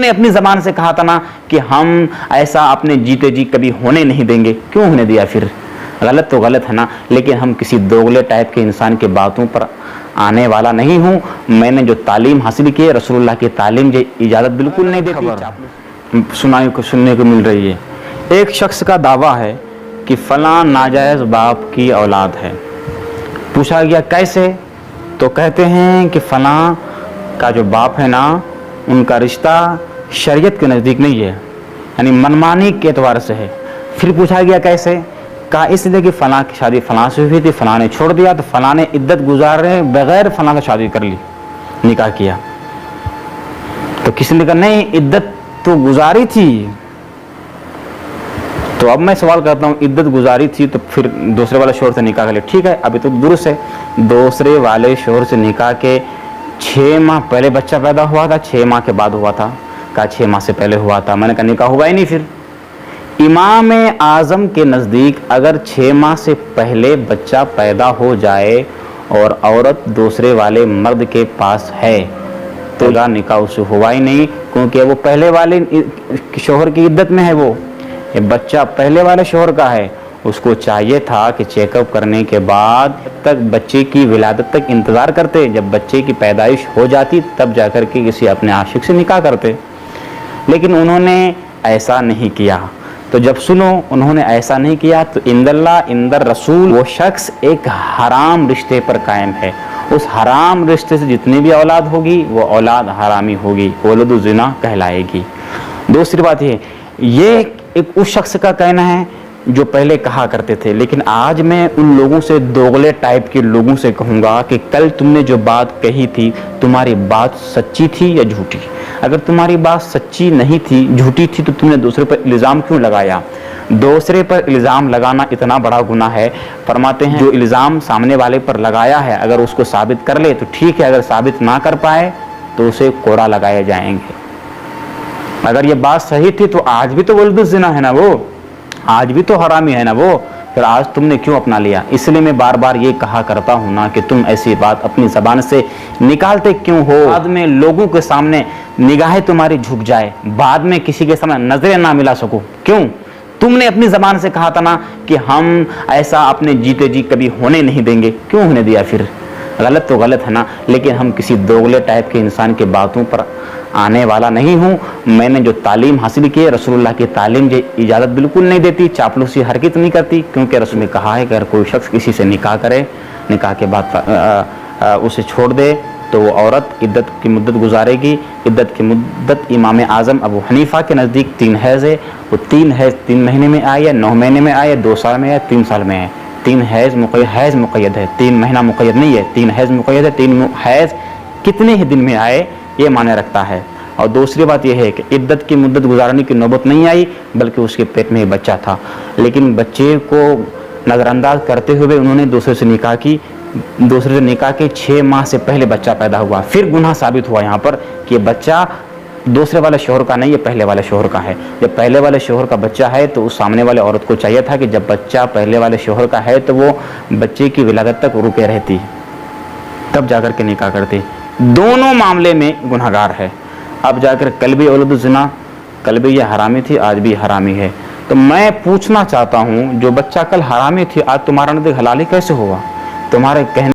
نے اپنی زبان سے کہا تھا نا کہ ہم ایسا اپنے جیتے جی کبھی ہونے نہیں دیں گے، کیوں ہونے دیا؟ پھر غلط تو غلط ہے نا، لیکن ہم کسی دوغلے ٹائپ کے انسان کے باتوں پر آنے والا نہیں ہوں۔ میں نے جو تعلیم حاصل کی ہے رسول اللہ کی تعلیم جو اجازت بالکل نہیں دیتی۔ سننے کو مل رہی ہے، ایک شخص کا دعویٰ ہے کہ فلاں ناجائز باپ کی اولاد ہے۔ پوچھا گیا کیسے؟ تو کہتے ہیں کہ فلاں کا جو باپ ہے نا، ان کا رشتہ شریعت کے نزدیک نہیں ہے، یعنی منمانی کے اعتبار سے ہے۔ پھر پوچھا گیا کیسے؟ کہا اس لیے کہ فلاں کی شادی فلاں سے ہوئی تھی، فلاں نے چھوڑ دیا، تو فلاں نے عدت گزارے بغیر فلاں کا شادی کر لی، نکاح کیا۔ تو کسی نے کہا نہیں، عدت تو گزاری تھی۔ تو اب میں سوال کرتا ہوں، عدت گزاری تھی تو پھر دوسرے والے شوہر سے نکاح کر لیا، ٹھیک ہے، ابھی تو درست ہے۔ دوسرے والے شوہر سے نکاح کے 6 ماہ پہلے بچہ پیدا ہوا تھا، 6 ماہ کے بعد ہوا تھا؟ کہا 6 ماہ سے پہلے ہوا تھا۔ میں نے کہا نکاح ہوا ہی نہیں۔ پھر امام اعظم کے نزدیک اگر 6 ماہ سے پہلے بچہ پیدا ہو جائے اور عورت دوسرے والے مرد کے پاس ہے تو نکاح اس سے ہوا ہی نہیں، کیونکہ وہ پہلے والے شوہر کی عدت میں ہے، وہ بچہ پہلے والے شوہر کا ہے۔ اس کو چاہیے تھا کہ چیک اپ کرنے کے بعد تک بچے کی ولادت تک انتظار کرتے، جب بچے کی پیدائش ہو جاتی تب جا کر کے کسی اپنے عاشق سے نکاح کرتے، لیکن انہوں نے ایسا نہیں کیا۔ تو جب سنو انہوں نے ایسا نہیں کیا تو اند اللہ اند رسول وہ شخص ایک حرام رشتے پر قائم ہے، اس حرام رشتے سے جتنی بھی اولاد ہوگی وہ اولاد حرامی ہوگی، ولد الزنا کہلائے گی۔ دوسری بات یہ ایک اس شخص کا کہنا ہے جو پہلے کہا کرتے تھے، لیکن آج میں ان لوگوں سے، دوغلے ٹائپ کے لوگوں سے کہوں گا کہ کل تم نے جو بات کہی تھی تمہاری بات سچی تھی یا جھوٹی؟ اگر تمہاری بات سچی نہیں تھی، جھوٹی تھی، تو تم نے دوسرے پر الزام کیوں لگایا؟ دوسرے پر الزام لگانا اتنا بڑا گناہ ہے۔ فرماتے ہیں جو الزام سامنے والے پر لگایا ہے اگر اس کو ثابت کر لے تو ٹھیک ہے، اگر ثابت نہ کر پائے تو اسے کوڑا لگائے جائیں گے۔ اگر یہ بات صحیح تھی تو آج بھی تو ولد الزنا ہے نا، وہ آج بھی تو حرامی ہے نا وہ، پھر آج تم نے کیوں اپنا لیا؟ اس لیے میں بار بار یہ کہا کرتا ہوں نا کہ تم ایسی بات اپنی زبان سے نکالتے کیوں ہو؟ بعد میں لوگوں کے سامنے نگاہیں تمہاری جھک جائے، بعد میں کسی کے سامنے نظریں نہ ملا سکو، کیوں؟ تم نے اپنی زبان سے کہا تھا نا کہ ہم ایسا اپنے جیتے جی کبھی ہونے نہیں دیں گے، کیوں ہونے دیا؟ پھر غلط تو غلط ہے نا، لیکن ہم کسی دوغلے ٹائپ کے انسان کے باتوں پر آنے والا نہیں ہوں۔ میں نے جو تعلیم حاصل کی ہے رسول اللہ کی تعلیم جو اجازت بالکل نہیں دیتی، چاپلوسی حرکت نہیں کرتی، کیونکہ رسول نے کہا ہے کہ اگر کوئی شخص کسی سے نکاح کرے، نکاح کے بعد اسے چھوڑ دے تو وہ عورت عدت کی مدت گزارے گی۔ عدت کی مدت امام اعظم ابو حنیفہ کے نزدیک 3 حیض ہے، وہ 3 حیض 3 مہینے میں آئے، 9 مہینے میں آئے، 2 سال میں ہے، 3 سال میں ہے۔ 3 حیض مقید ہے، 3 مہینہ مقید نہیں ہے، 3 حیض مقید ہے۔ 3 حیض کتنے ہی دن میں آئے یہ معنی رکھتا ہے۔ اور دوسری بات یہ ہے کہ عدت کی مدت گزارنے کی نوبت نہیں آئی بلکہ اس کے پیٹ میں ایک بچہ تھا، لیکن بچے کو نظر انداز کرتے ہوئے انہوں نے دوسرے سے نکاح کی، دوسرے سے نکاح کے 6 ماہ سے پہلے بچہ پیدا ہوا۔ پھر گناہ ثابت ہوا یہاں پر کہ بچہ دوسرے والے شوہر کا نہیں، یہ پہلے والے شوہر کا ہے۔ جب پہلے والے شوہر کا بچہ ہے تو اس سامنے والے عورت کو چاہیے تھا کہ جب بچہ پہلے والے شوہر کا ہے تو وہ بچے کی ولادت تک رکے رہتی، تب جا کر کے نکاح کرتی۔ دونوں معاملے میں گنہگار ہے۔ اب جا کر کل بھی ولد الزنا، کل بھی یہ حرامی تھی، آج بھی حرامی ہے۔ تو میں پوچھنا چاہتا ہوں جو بچہ کل حرامی تھی آج تمہارا نزدیک حلالی کیسے ہوا؟ تمہارے کہنے